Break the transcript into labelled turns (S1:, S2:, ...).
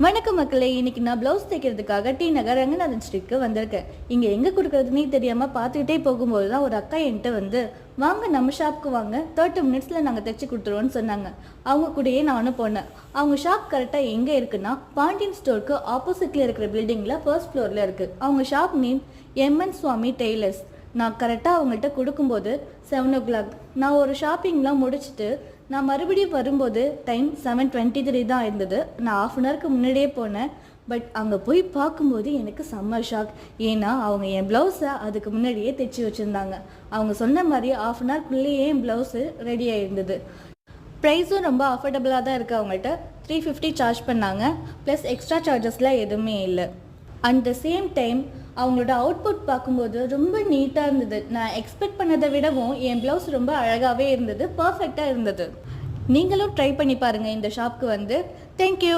S1: வணக்கம் மக்களே, இன்னைக்கு நான் ப்ளவுஸ் தைக்கிறதுக்காக டி நகர் ரங்கநாதன் ஸ்ட்ரீட்க்கு வந்திருக்கேன். இங்கே எங்கே கொடுக்குறதுனே தெரியாமல் பார்த்துக்கிட்டே போகும்போது தான் ஒரு அக்கா என்கிட்ட வந்து, வாங்க நம்ம ஷாப்புக்கு வாங்க, 30 மினிட்ஸில் நாங்கள் தைச்சி கொடுத்துருவோன்னு சொன்னாங்க. அவங்க கூடயே நானும் போனேன். அவங்க ஷாப் கரெக்டாக எங்கே இருக்குன்னா, பாண்டியன் ஸ்டோருக்கு ஆப்போசிட்டில் இருக்கிற பில்டிங்கில் ஃபர்ஸ்ட் ஃப்ளோரில் இருக்குது. அவங்க ஷாப் நேம் எம்என் சுவாமி டெய்லர்ஸ். நான் கரெக்டாக அவங்கள்ட்ட கொடுக்கும்போது 7 o'clock. நான் ஒரு ஷாப்பிங்லாம் முடிச்சுட்டு நான் மறுபடியும் வரும்போது டைம் 7:23 தான் இருந்தது. நான் 1/2 an hourக்கு முன்னாடியே போனேன். பட் அங்கே போய் பார்க்கும்போது எனக்கு செம்ம ஷாக். ஏன்னா அவங்க என் ப்ளவுஸை அதுக்கு முன்னாடியே தைச்சி வச்சுருந்தாங்க. அவங்க சொன்ன மாதிரி 1/2 an hourக்குள்ளேயே என் ப்ளவுஸு ரெடி ஆகிருந்தது. ப்ரைஸும் ரொம்ப அஃபோர்டபுளாக தான் இருக்குது. அவங்கள்ட்ட 350 சார்ஜ் பண்ணாங்க. ப்ளஸ் எக்ஸ்ட்ரா சார்ஜஸ்லாம் எதுவுமே இல்லை. அட் த சேம் டைம் அவங்களோட அவுட்புட் பார்க்கும்போது ரொம்ப நீட்டாக இருந்தது. நான் எக்ஸ்பெக்ட் பண்ணதை விடவும் என் ப்ளவுஸ் ரொம்ப அழகாகவே இருந்தது, பர்ஃபெக்டாக இருந்தது. நீங்களும் ட்ரை பண்ணி பாருங்கள் இந்த ஷாப்புக்கு வந்து. தேங்க்யூ.